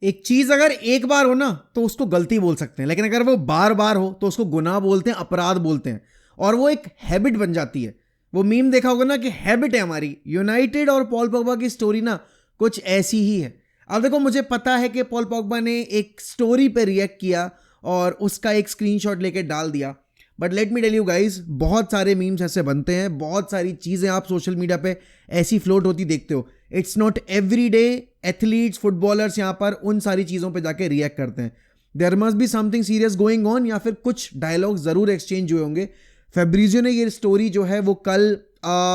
एक चीज अगर एक बार हो ना तो उसको गलती बोल सकते हैं, लेकिन अगर वो बार बार हो तो उसको गुनाह बोलते हैं, अपराध बोलते हैं, और वो एक हैबिट बन जाती है। वो मीम देखा होगा ना कि हैबिट है हमारी। यूनाइटेड और पॉल पोग्बा की स्टोरी ना कुछ ऐसी ही है। अब देखो, मुझे पता है कि पॉल पोग्बा ने एक स्टोरी पे रिएक्ट किया और उसका एक स्क्रीनशॉट लेके डाल दिया, but let me tell you guys, बहुत सारे मीम्स ऐसे बनते हैं, बहुत सारी चीज़ें आप सोशल मीडिया पे ऐसी फ्लोट होती देखते हो। It's not every day athletes, footballers यहाँ पर उन सारी चीज़ों पे जाके रिएक्ट करते हैं। There must be something serious going on, या फिर कुछ डायलॉग ज़रूर एक्सचेंज हुए होंगे। फेब्रिजियो ने ये स्टोरी जो है वो कल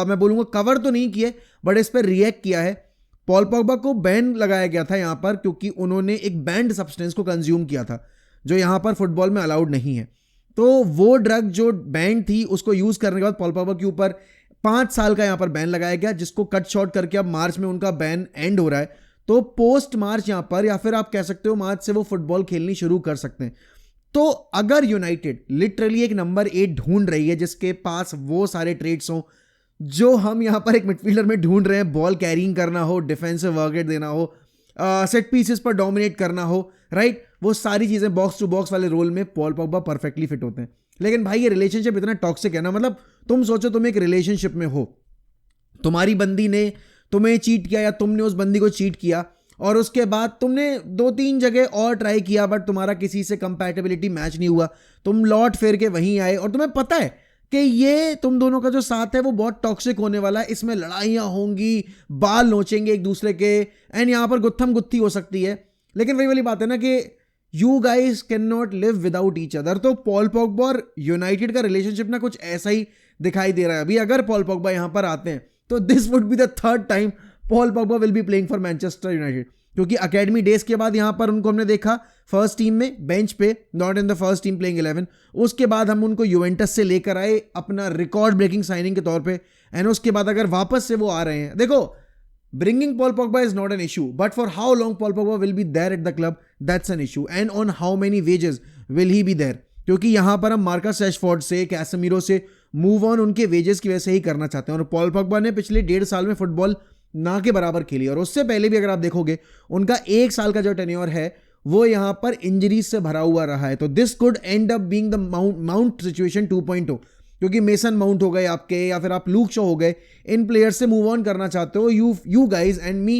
मैं बोलूँगा कवर तो नहीं किए, बट इस पर रिएक्ट किया है। पॉल पोग्बा को बैन लगाया गया था यहाँ पर क्योंकि उन्होंने एक बैंड सब्सटेंस को कंज्यूम किया था जो यहाँ पर फुटबॉल में अलाउड नहीं है। तो वो ड्रग जो बैन थी उसको यूज़ करने के बाद पॉल पोग्बा के ऊपर 5 साल का यहाँ पर बैन लगाया गया, जिसको कट शॉर्ट करके अब मार्च में उनका बैन एंड हो रहा है। तो पोस्ट मार्च यहाँ पर, या फिर आप कह सकते हो मार्च से वो फुटबॉल खेलनी शुरू कर सकते हैं। तो अगर यूनाइटेड लिटरली एक नंबर 8 ढूंढ रही है जिसके पास वो सारे ट्रेड्स हों जो हम यहाँ पर एक मिडफील्डर में ढूंढ रहे हैं, बॉल कैरिंग करना हो, डिफेंसिव वर्क रेट देना हो, सेट पीसेस पर डोमिनेट करना हो, राइट, वो सारी चीज़ें बॉक्स टू बॉक्स वाले रोल में पॉल पोग्बा परफेक्टली फिट होते हैं। लेकिन भाई ये रिलेशनशिप इतना टॉक्सिक है ना, मतलब तुम सोचो तुम एक रिलेशनशिप में हो, तुम्हारी बंदी ने तुम्हें चीट किया या तुमने उस बंदी को चीट किया, और उसके बाद तुमने 2-3 जगह और ट्राई किया बट तुम्हारा किसी से कंपैटिबिलिटी मैच नहीं हुआ, तुम लौट फिर के वहीं आए और तुम्हें पता है कि ये तुम दोनों का जो साथ है वो बहुत टॉक्सिक होने वाला है, इसमें लड़ाइयाँ होंगी, बाल नोचेंगे एक दूसरे के, एंड यहाँ पर गुत्थम गुत्थी हो सकती है। लेकिन वही वाली बात है ना कि you guys can not live without each other. तो पॉल पोग्बा और यूनाइटेड का रिलेशनशिप ना कुछ ऐसा ही दिखाई दे रहा है। अभी अगर पॉल पोग्बा यहाँ पर आते हैं तो this would be the third time Paul Pogba will be playing for Manchester United, क्योंकि अकेडमी डेज के बाद यहाँ पर उनको हमने देखा फर्स्ट टीम में बेंच पे, not in the first team playing 11। उसके बाद हम उनको यूवेंटस से लेकर आए अपना रिकॉर्ड ब्रेकिंग साइनिंग के तौर पे, एंड उसके बाद अगर वापस से वो आ रहे हैं, देखो bringing Paul Pogba is not an issue, but for how long Paul Pogba will be there at the club, that's an issue, and on how many wages will he be there, क्योंकि यहाँ पर हम Marcus Rashford से, Casemiro से move on उनके wages की वजह से ही करना चाहते हैं। और पॉल पोग्बा ने पिछले 1.5 साल में फुटबॉल ना के बराबर खेली, और उससे पहले भी अगर आप देखोगे उनका 1 साल का जो टेन्योर है वो यहाँ पर इंजरीज से भरा हुआ रहा है। तो this could and up being the mount situation 2.0, क्योंकि मेसन माउंट हो गए आपके, या फिर आप लूक शॉ हो गए, इन प्लेयर्स से मूव ऑन करना चाहते हो। You guys and me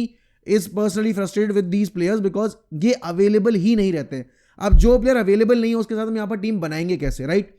is personally frustrated with these players because ये अवेलेबल ही नहीं रहते हैं। अब जो प्लेयर अवेलेबल नहीं है उसके साथ हम यहाँ पर टीम बनाएंगे कैसे, राइट?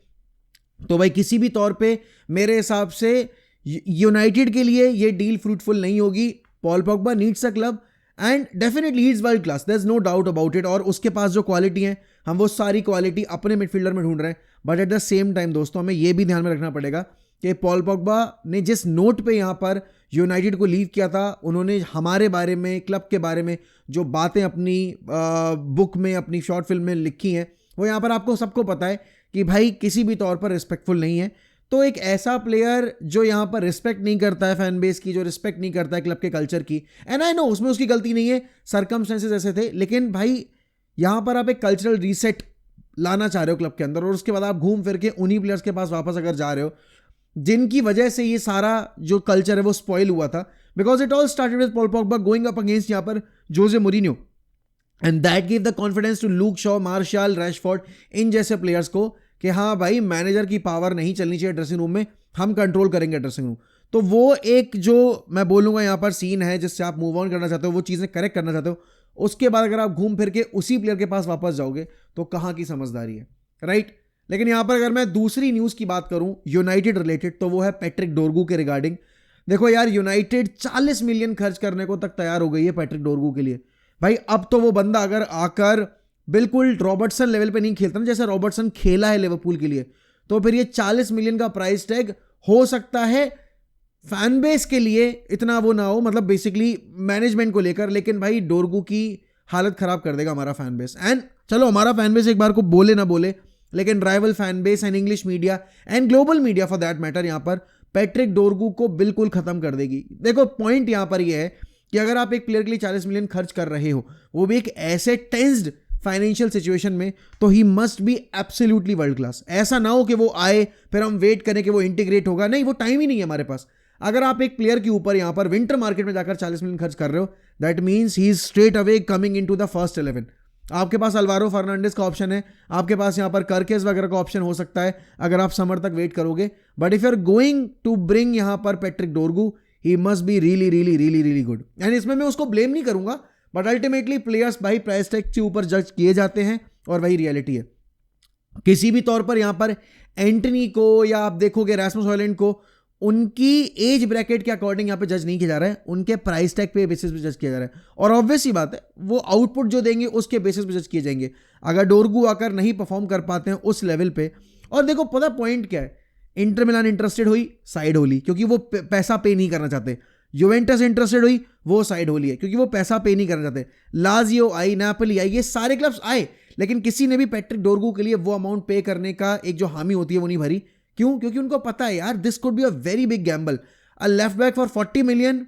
तो भाई किसी भी तौर पे मेरे हिसाब से यूनाइटेड के लिए ये डील फ्रूटफुल नहीं होगी। Paul Pogba needs a club and definitely he is world class, there is no doubt about it, और उसके पास जो क्वालिटी है हम वो सारी क्वालिटी अपने मिडफील्डर में ढूंढ रहे हैं। But at the same time दोस्तों हमें ये भी ध्यान में रखना पड़ेगा कि पॉल पोग्बा ने जिस नोट पे यहाँ पर यूनाइटेड को लीव किया था, उन्होंने हमारे बारे में, क्लब के बारे में जो बातें अपनी बुक में, अपनी शॉर्ट फिल्म में लिखी हैं, वो यहाँ पर आपको सबको पता है कि भाई किसी भी तौर पर रिस्पेक्टफुल नहीं है। तो एक ऐसा प्लेयर जो यहाँ पर रिस्पेक्ट नहीं करता है फैन बेस की, जो रिस्पेक्ट नहीं करता है क्लब के कल्चर की, एंड आई नो उसमें उसकी गलती नहीं है, सर्कमस्टेंसेस ऐसे थे, लेकिन भाई यहाँ पर आप एक कल्चरल रीसेट लाना चाह रहे हो क्लब के अंदर, और उसके बाद आप घूम फिर के उन्हीं प्लेयर्स के पास वापस अगर जा रहे हो जिनकी वजह से ये सारा जो कल्चर है वो स्पॉइल हुआ था। Because it all started with Paul Pogba going up against यहाँ पर Jose Mourinho, and that give the confidence to Luke Shaw, Martial, Rashford, इन जैसे प्लेयर्स को कि हाँ भाई मैनेजर की पावर नहीं चलनी चाहिए ड्रेसिंग रूम में, हम कंट्रोल करेंगे ड्रेसिंग रूम। तो वो एक जो मैं बोलूँगा यहाँ पर सीन है जिससे आप मूव ऑन करना चाहते हो, वो चीज़ें करेक्ट करना चाहते हो, उसके बाद अगर आप घूम फिर के उसी प्लेयर के पास वापस जाओगे तो कहाँ की समझदारी है, राइट? लेकिन यहाँ पर अगर मैं दूसरी न्यूज़ की बात करूँ यूनाइटेड रिलेटेड, तो वो है पैट्रिक डोरगू के रिगार्डिंग। देखो यार, यूनाइटेड 40 मिलियन खर्च करने को तक तैयार हो गई है पैट्रिक डोरगू के लिए। भाई अब तो वो बंदा अगर आकर बिल्कुल रॉबर्टसन लेवल पे नहीं खेलता ना जैसे रॉबर्टसन खेला है लिवरपूल के लिए, तो फिर ये 40 मिलियन का प्राइस टैग हो सकता है फैन बेस के लिए इतना वो ना हो, मतलब बेसिकली मैनेजमेंट को लेकर, लेकिन भाई डोरगू की हालत खराब कर देगा हमारा फैन बेस। एंड चलो हमारा फैन बेस एक बार को बोले ना बोले, लेकिन rival fan base and English media and global media for that matter यहाँ पर पैट्रिक डोरगू को बिल्कुल खत्म कर देगी। देखो पॉइंट यहाँ पर ये है कि अगर आप एक प्लेयर के लिए 40 मिलियन खर्च कर रहे हो, वो भी एक ऐसे टेंस्ड फाइनेंशियल सिचुएशन में, तो ही must be absolutely world class. ऐसा ना हो कि वो आए फिर हम वेट करें कि वो इंटीग्रेट होगा, नहीं, वो टाइम ही नहीं है हमारे पास। अगर आप एक प्लेयर के ऊपर यहाँ पर विंटर मार्केट में जाकर 40 मिलियन खर्च कर रहे हो, that means he is straight away coming into the first 11। आपके पास अल्वारो फर्नांडिस का ऑप्शन है, आपके पास यहाँ पर कर्केस वगैरह का ऑप्शन हो सकता है अगर आप समर तक वेट करोगे। But if you are going to bring यहाँ पर Patrick Dorgu, he must be really really really really good. And इसमें मैं उसको ब्लेम नहीं करूंगा, बट अल्टीमेटली प्लेयर्स भाई प्राइस टैग के ऊपर जज किए जाते हैं और वही रियलिटी है। किसी भी तौर पर यहाँ पर एंटनी को या आप देखोगे रैस्मस हॉयलैंड को उनकी एज ब्रैकेट के अकॉर्डिंग यहाँ पे जज नहीं किया जा रहा है, उनके प्राइस टैग पे बेसिस पे जज किया जा रहा है। और ऑब्वियस ही बात है वो आउटपुट जो देंगे उसके बेसिस पे जज किए जाएंगे। अगर डोरगू आकर नहीं परफॉर्म कर पाते हैं उस लेवल पे, और देखो पता पॉइंट क्या है, इंटर मिलान इंटरेस्टेड हुई, साइड होली, क्योंकि वो पैसा पे नहीं करना चाहते। यूवेंटस इंटरेस्टेड हुई, वो साइड होली है क्योंकि वो पैसा पे नहीं करना चाहते। लाजियो आई, नापोली आई, ये सारे क्लब्स आए, लेकिन किसी ने भी पैट्रिक डोरगू के लिए वो अमाउंट पे करने का एक जो हामी होती है वो नहीं भरी। क्यों? क्योंकि उनको पता है यार this could be a very big Gamble. A left back for 40 million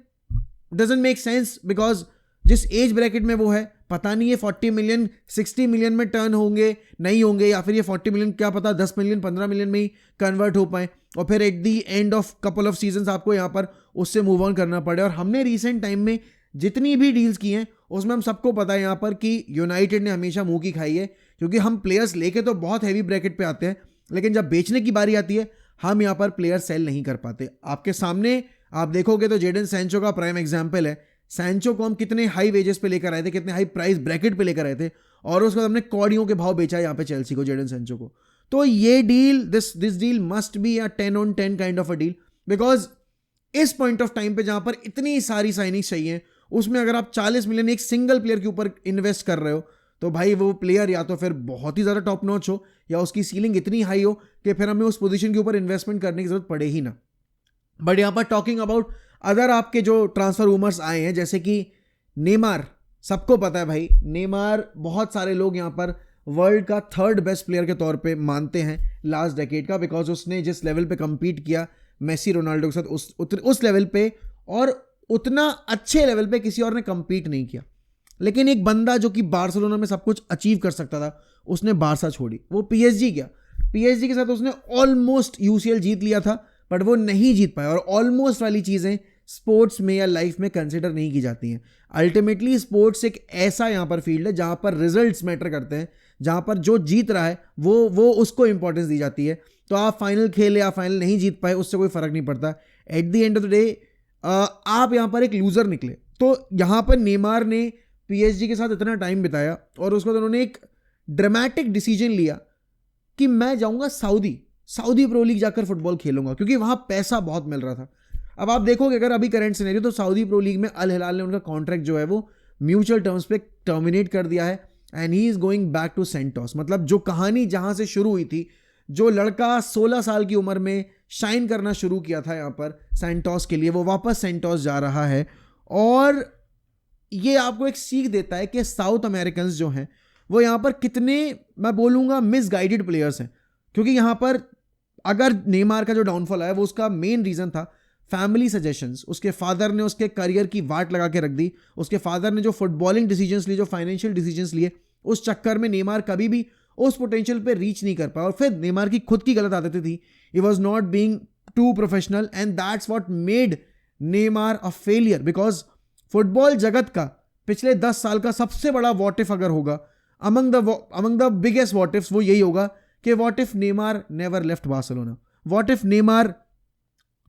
doesn't make sense, because जिस एज ब्रैकेट में वो है पता नहीं है 40 मिलियन 60 मिलियन में टर्न होंगे नहीं होंगे, या फिर ये 40 मिलियन क्या पता 10 मिलियन 15 मिलियन में ही कन्वर्ट हो पाए, और फिर at the end of couple of seasons आपको यहाँ पर उससे मूव ऑन करना पड़े। और हमने रिसेंट टाइम में जितनी भी डील्स की हैं उसमें हम सबको पता है यहाँ पर कि यूनाइटेड ने हमेशा मुंह की खाई है, क्योंकि हम प्लेयर्स लेके तो बहुत हैवी ब्रैकेट पे आते हैं, लेकिन जब बेचने की बारी आती है हम यहाँ पर प्लेयर सेल नहीं कर पाते। आपके सामने आप देखोगे तो जेडन सैंचो का प्राइम एग्जाम्पल है। सैंचो को हम कितने हाई वेजेस पे लेकर आए थे, कितने हाई प्राइस ब्रैकेट पे लेकर आए थे, और उसके बाद हमने कौड़ियों के भाव बेचा यहाँ पे चेल्सी को, जेडन सैंचो को। तो ये deal this deal must be a 10 on 10 kind of a deal, because इस पॉइंट ऑफ टाइम पे जहां पर इतनी सारी साइनिंग्स चाहिए उसमें अगर आप 40 मिलियन एक सिंगल प्लेयर के ऊपर इन्वेस्ट कर रहे हो तो भाई वो प्लेयर या तो फिर बहुत ही ज़्यादा टॉप नॉच हो या उसकी सीलिंग इतनी हाई हो कि फिर हमें उस पोजीशन के ऊपर इन्वेस्टमेंट करने की जरूरत पड़े ही ना। बट यहाँ पर टॉकिंग अबाउट अदर आपके जो ट्रांसफर रूमर्स आए हैं, जैसे कि नेमार, सबको पता है भाई नेमार बहुत सारे लोग यहाँ पर वर्ल्ड का 3rd बेस्ट प्लेयर के तौर पे मानते हैं लास्ट डेकेड का, बिकॉज उसने जिस लेवल पे compete किया मेसी रोनाल्डो के साथ उस लेवल पे, और उतना अच्छे लेवल पे किसी और ने compete नहीं किया। लेकिन एक बंदा जो कि बार्सिलोना में सब कुछ अचीव कर सकता था उसने बारसा छोड़ी, वो पीएसजी गया। पीएसजी के साथ उसने ऑलमोस्ट यूसीएल जीत लिया था बट वो नहीं जीत पाया, और ऑलमोस्ट वाली चीज़ें स्पोर्ट्स में या लाइफ में कंसिडर नहीं की जाती हैं। अल्टीमेटली स्पोर्ट्स एक ऐसा यहाँ पर फील्ड है जहाँ पर रिजल्ट्स मैटर करते हैं, जहाँ पर जो जीत रहा है वो उसको इंपॉर्टेंस दी जाती है। तो आप फाइनल खेले या फाइनल नहीं जीत पाए उससे कोई फर्क नहीं पड़ता। At the end of the day आप यहाँ पर एक लूजर निकले। तो यहाँ पर नेमार ने पीएसजी के साथ इतना टाइम बिताया और उसके बाद उन्होंने एक ड्रामेटिक डिसीजन लिया कि मैं जाऊँगा सऊदी प्रो लीग जाकर फुटबॉल खेलूंगा, क्योंकि वहाँ पैसा बहुत मिल रहा था। अब आप देखोगे अगर अभी करंट सिनेरियो तो सऊदी प्रो लीग में अल हिलाल ने उनका कॉन्ट्रैक्ट जो है वो म्यूचुअल टर्म्स पे टर्मिनेट कर दिया है and he is going back to Santos. मतलब जो कहानी जहां से शुरू हुई थी, जो लड़का 16 साल की उम्र में शाइन करना शुरू किया था यहाँ पर सेंटोस के लिए, वो वापस सेंटोस जा रहा है। और ये आपको एक सीख देता है कि साउथ अमेरिकन जो हैं वो यहाँ पर कितने, मैं बोलूँगा, मिसगाइडेड प्लेयर्स हैं। क्योंकि यहाँ पर अगर नेमार का जो डाउनफॉल आया वो उसका मेन रीज़न था फैमिली सजेशंस। उसके फादर ने उसके करियर की वाट लगा के रख दी। उसके फादर ने जो फुटबॉलिंग डिसीजंस लिए, जो फाइनेंशियल डिसीजंस लिए, उस चक्कर में नेमार कभी भी उस पोटेंशियल पे रीच नहीं कर पाया। और फिर नेमार की खुद की गलत आदतें थी, he was not being too professional and that's what made Neymar a failure. Because football जगत का पिछले 10 साल का सबसे बड़ा वॉट इफ अगर होगा, among the biggest what ifs, वो यही होगा कि what if Neymar never left Barcelona, what if Neymar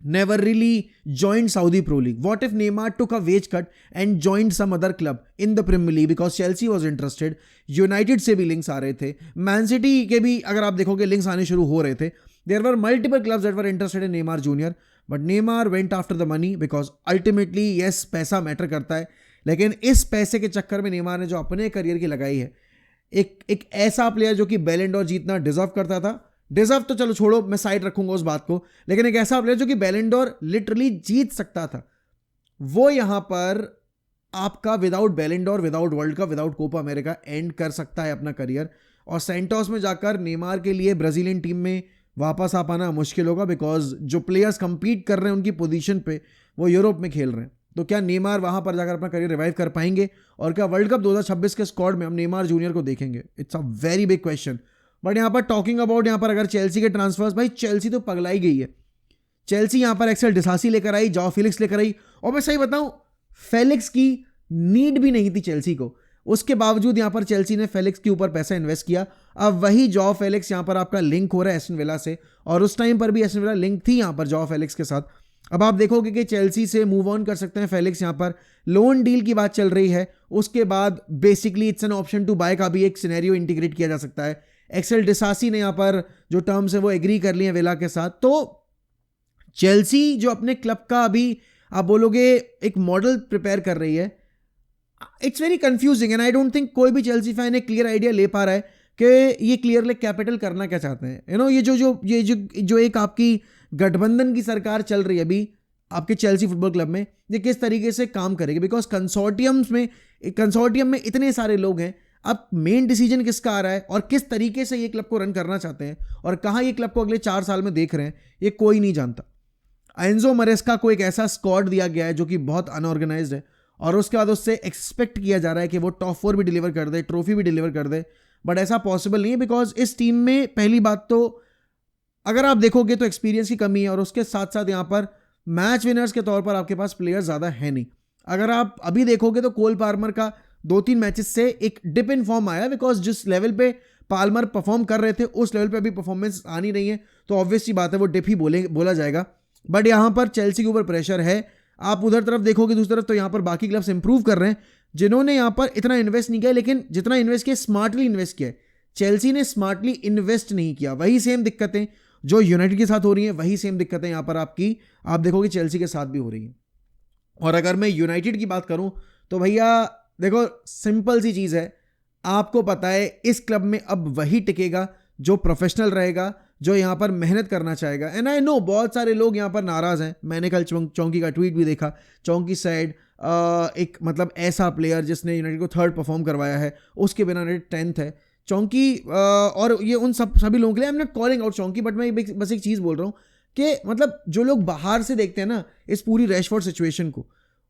never really joined Saudi Pro League, what if Neymar took a wage cut and joined some other club in the Premier League because Chelsea was interested, United से भी links आ रहे थे, Man City के भी अगर आप देखोगे links आने शुरू हो रहे थे। There were multiple clubs that were interested in Neymar Jr. but Neymar went after the money because ultimately yes पैसा मैटर करता है, लेकिन इस पैसे के चक्कर में नेमार ने जो अपने करियर की लगाई है, एक ऐसा प्लेयर जो कि बैलन डोर जीतना डिजर्व करता था, डिजर्व तो चलो छोड़ो, मैं साइड रखूंगा उस बात को, लेकिन एक ऐसा प्लेयर जो कि बैलन डोर लिटरली जीत सकता था, वो यहां पर आपका without Ballon d'Or, without world cup, without Copa America end कर सकता है अपना करियर। और सेंटोस में जाकर नेमार के लिए ब्राजीलियन टीम में वापस आ पाना मुश्किल होगा, बिकॉज जो प्लेयर्स कंपीट कर रहे हैं उनकी पोजीशन पे वो यूरोप में खेल रहे हैं। तो क्या नेमार वहां पर जाकर अपना करियर रिवाइव कर पाएंगे, और क्या वर्ल्ड कप 2026 के स्क्वाड में हम नेमार जूनियर को देखेंगे? It's a very big question. But यहाँ पर टॉकिंग अबाउट यहाँ पर अगर चेल्सी के ट्रांसफर्स, भाई चेल्सी तो पगलाई गई है। चेल्सी यहां पर एक्सेल डिसासी लेकर आई, जॉ फेलिक्स लेकर आई, और मैं सही बताऊं फेलिक्स की नीड भी नहीं थी चेल्सी को, उसके बावजूद यहां पर चेल्सी ने फेलिक्स के ऊपर पैसा इन्वेस्ट किया। अब वही जॉ फेलिक्स यहां पर आपका लिंक हो रहा है एस्टन विला से, और उस टाइम पर भी एस्टन विला लिंक थी यहां पर जॉ फेलिक्स के साथ। अब आप देखोगे कि चेल्सी से मूव ऑन कर सकते हैं फेलिक्स, यहां पर लोन डील की बात चल रही है, उसके बाद basically it's an option to buy का भी एक सिनेरियो इंटीग्रेट किया जा सकता है। एक्सेल डिसासी ने यहां पर जो टर्म्स है वो एग्री कर लिए विला के साथ। तो चेल्सी जो अपने क्लब का अभी आप बोलोगे एक मॉडल प्रिपेयर कर रही है, it's very confusing and I don't think कोई भी चेल्सी फैन एक क्लियर आइडिया ले पा रहा है कि ये क्लियरली कैपिटल करना क्या चाहते हैं। यू नो ये जो एक आपकी गठबंधन की सरकार चल रही है अभी आपके चेल्सी फुटबॉल क्लब में, ये किस तरीके से काम करेगी, बिकॉज कंसोर्टियम में इतने सारे लोग हैं। अब मेन डिसीजन किसका आ रहा है और किस तरीके से ये क्लब को रन करना चाहते हैं और कहाँ ये क्लब को अगले 4 साल में देख रहे हैं, ये कोई नहीं जानता। एंजो मरेस्का को एक ऐसा स्क्वाड दिया गया है जो कि बहुत अनऑर्गेनाइज्ड है, और उसके बाद उससे एक्सपेक्ट किया जा रहा है कि वो टॉप 4 भी डिलीवर कर दे, ट्रॉफी भी डिलीवर कर दे, बट ऐसा पॉसिबल नहीं है। बिकॉज इस टीम में पहली बात तो अगर आप देखोगे तो एक्सपीरियंस की कमी है, और उसके साथ साथ यहाँ पर मैच विनर्स के तौर पर आपके पास प्लेयर्स ज़्यादा है नहीं। अगर आप अभी देखोगे तो कोल पाल्मर का 2-3 मैचेस से एक डिप इन फॉर्म आया, बिकॉज जिस लेवल पे पाल्मर परफॉर्म कर रहे थे उस लेवल पे अभी परफॉर्मेंस आ नहीं रही है, तो ऑब्वियसली बात है वो डिप ही बोला जाएगा। बट यहाँ पर चेल्सी के ऊपर प्रेशर है। आप उधर तरफ देखोगे दूसरी तरफ तो यहाँ पर बाकी क्लब्स इंप्रूव कर रहे हैं जिन्होंने यहाँ पर इतना इन्वेस्ट नहीं किया, लेकिन जितना इन्वेस्ट किया स्मार्टली इन्वेस्ट किया है। चेल्सी ने स्मार्टली इन्वेस्ट नहीं किया। वही सेम दिक्कतें जो यूनाइटेड के साथ हो रही हैं, वही सेम दिक्कतें यहाँ पर आप देखोगे चेल्सी के साथ भी हो रही हैं। और अगर मैं यूनाइटेड की बात करूं तो भैया देखो सिंपल सी चीज़ है, आपको पता है इस क्लब में अब वही टिकेगा जो प्रोफेशनल रहेगा, जो यहाँ पर मेहनत करना चाहेगा। एंड आई नो बहुत सारे लोग यहाँ पर नाराज़ हैं। मैंने कल चौंकी का ट्वीट भी देखा। चौंकी साइड एक मतलब ऐसा प्लेयर जिसने यूनाइटेड को 3rd परफॉर्म करवाया है, उसके बिना यूनाइटेड 10th है। चौंकी और ये उन सभी लोगों के लिए आई एम नॉट कॉलिंग आउट चौंकी, बट मैं बस एक चीज़ बोल रहा हूँ कि मतलब जो लोग बाहर से देखते हैं ना इस पूरी रैशफोर्ड सिचुएशन को,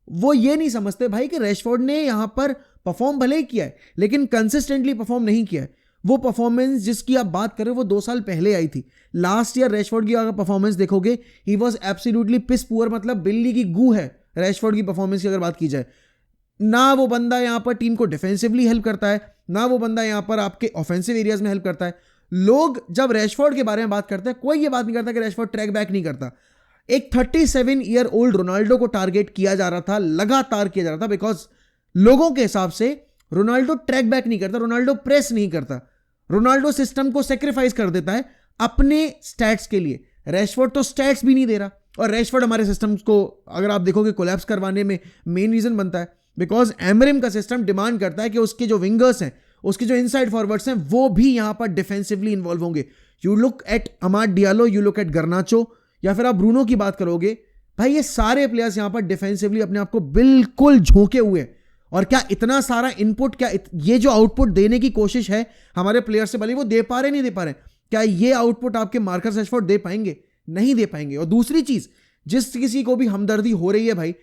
वो ये नहीं समझते भाई कि रैशफोर्ड ने यहाँ पर परफॉर्म भले ही किया है लेकिन कंसिस्टेंटली परफॉर्म नहीं किया है। वो परफॉर्मेंस जिसकी आप बात कर रहे हो वो 2 साल पहले आई थी। लास्ट ईयर रैशफोर्ड की अगर परफॉर्मेंस देखोगे he was absolutely piss poor, मतलब बिल्ली की गू है रैशफोर्ड की परफॉर्मेंस की अगर बात की जाए। ना वो बंदा यहाँ पर टीम को डिफेंसिवली हेल्प करता है, ना वो बंदा यहाँ पर आपके ऑफेंसिव एरियाज में हेल्प करता है। लोग जब रैशफोर्ड के बारे में बात करते हैं कोई ये बात नहीं करता कि रैशफोर्ड ट्रैक बैक नहीं करता। एक 37 ईयर ओल्ड रोनाल्डो को टारगेट किया जा रहा था, लगातार किया जा रहा था, बिकॉज लोगों के हिसाब से रोनाल्डो ट्रैक बैक नहीं करता, रोनाल्डो प्रेस नहीं करता, रोनाल्डो सिस्टम को सेक्रीफाइस कर देता है अपने स्टैट्स के लिए। रैशफोर्ड तो स्टैट्स भी नहीं दे रहा, और रैशफोर्ड हमारे सिस्टम्स को अगर आप देखोगे कोलैप्स करवाने में मेन रीजन बनता है, बिकॉज एमरिम का सिस्टम डिमांड करता है कि उसके जो विंगर्स हैं, उसके जो इनसाइड फॉरवर्ड्स हैं, वो भी यहां पर डिफेंसिवली इन्वॉल्व होंगे। You look at Amad Diallo, you look at Garnacho, या फिर आप ब्रूनो की बात करोगे, भाई ये सारे प्लेयर्स यहां पर डिफेंसिवली अपने आप को बिल्कुल झोंके हुए। और क्या इतना सारा इनपुट, क्या ये जो आउटपुट देने की कोशिश है हमारे प्लेयर से, भले वो दे पा रहे नहीं दे पा रहे, क्या ये आउटपुट आपके मार्कस रैशफोर्ड दे पाएंगे? नहीं दे पाएंगे। और दूसरी चीज, जिस किसी को भी हमदर्दी हो रही है भाई,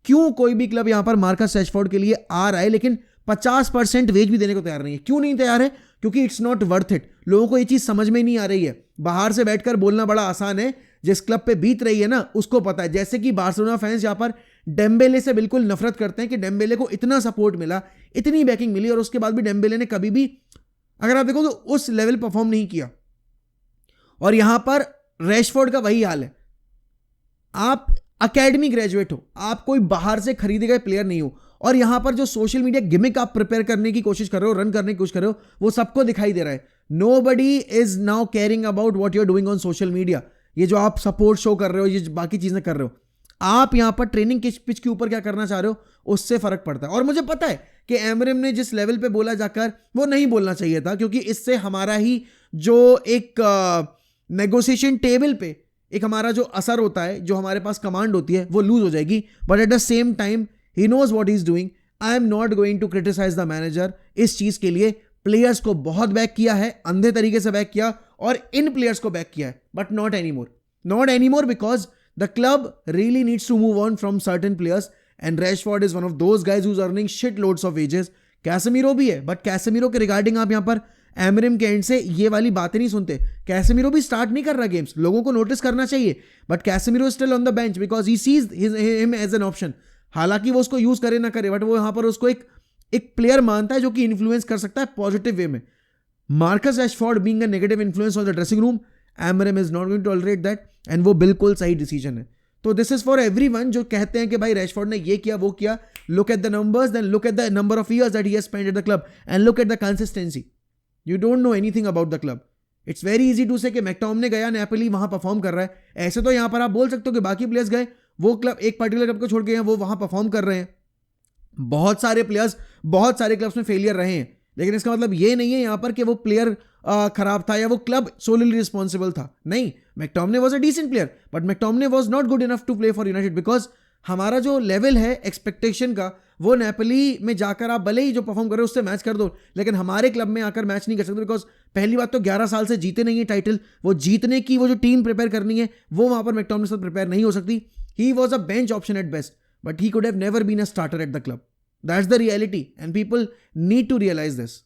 क्यों कोई भी क्लब यहां पर मार्कस रैशफोर्ड के लिए आ रहा है लेकिन 50% वेज भी देने को तैयार नहीं है? क्यों नहीं तैयार है? क्योंकि इट्स नॉट वर्थ इट। लोगों को ये चीज समझ में नहीं आ रही है। बाहर से बैठकर बोलना बड़ा आसान है, जिस क्लब पे बीत रही है ना उसको पता है। जैसे कि बार्सिलोना फैंस यहां पर डेम्बेले से बिल्कुल नफरत करते हैं कि डेम्बेले को इतना सपोर्ट मिला, इतनी बैकिंग मिली, और उसके बाद भी डेम्बेले ने कभी भी अगर आप देखो तो उस लेवल परफॉर्म नहीं किया। और यहां पर रैशफोर्ड का वही हाल है। आप अकेडमी ग्रेजुएट हो, आप कोई बाहर से खरीदे गए प्लेयर नहीं हो, और यहां पर जो सोशल मीडिया गिमिक आप प्रिपेयर करने की कोशिश कर रहे हो, रन करने की कोशिश कर रहे हो, वो सबको दिखाई दे रहा है। Nobody is now caring about what you are doing on social media. ये जो आप सपोर्ट शो कर रहे हो, ये बाकी चीजें कर रहे हो, आप यहां पर ट्रेनिंग पिच के ऊपर क्या करना चाह रहे हो उससे फर्क पड़ता है। और मुझे पता है कि एमरिम ने जिस लेवल पे बोला जाकर वो नहीं बोलना चाहिए था, क्योंकि इससे हमारा ही जो एक नेगोशिएशन टेबल पे एक हमारा जो असर होता है, जो हमारे पास कमांड होती है, वो लूज हो जाएगी। But at the same time he knows what he is doing. I am not going to criticise the manager. इस चीज के लिए प्लेयर्स को बहुत बैक किया है, अंधे तरीके से बैक किया, और इन प्लेयर्स को बैक किया है, but not anymore because the club really needs to move on from certain players, and Rashford is one of those guys who's earning shit loads of wages. Casemiro भी है, but Casemiro के regarding आप यहाँ पर Amorim के and से ये वाली बातें नहीं सुनते। कैसेमीरो भी स्टार्ट नहीं कर रहा गेम्स, लोगों को नोटिस करना चाहिए, but Casemiro still on the bench because he sees him as an option. हालांकि वो उसको यूज करे ना करे, बट वो यहाँ पर उसको एक प्लेयर मानता है जो कि इन्फ्लुएंस कर सकता है पॉजिटिव वे में। Marcus Rashford being a negative influence on the dressing room, Amorim is not going to tolerate that, and वो बिल्कुल सही डिसीजन है। तो दिस इज फॉर एवरीवन जो कहते हैं कि भाई रैशफोर्ड ने ये किया वो किया। Look at the numbers, then look at the number of years that he has spent at the club and look at the consistency. You don't know anything about the club. It's very easy to say कि McTominay गया, Napoli वहां perform कर रहा है। ऐसे तो यहां पर आप बोल सकते हो कि बाकी प्लेयर्स गए, वो क्लब एक पर्टिकुलर क्लब को छोड़ के वो वहां परफॉर्म कर रहे हैं। बहुत सारे प्लेयर्स बहुत सारे क्लब्स में फेलियर रहे हैं, लेकिन इसका मतलब ये नहीं है यहां पर कि वो प्लेयर खराब था या वो क्लब सोलली रिस्पॉन्सिबल था। नहीं, McTominay was a decent player, but McTominay was not good enough to play for United because हमारा जो लेवल है एक्सपेक्टेशन का, वो नेपोली में जाकर आप भले ही जो परफॉर्म कर रहे हो उससे मैच कर दो, लेकिन हमारे क्लब में आकर मैच नहीं कर सकते बिकॉज पहली बात तो 11 साल से जीते नहीं है टाइटल। वो जीतने की वो जो टीम प्रिपेयर करनी है वो वहां पर मैकटोमिने से प्रिपेयर नहीं हो सकती। He was a bench option at best, but he could have never been a starter at the club. That's the reality and people need to realise this.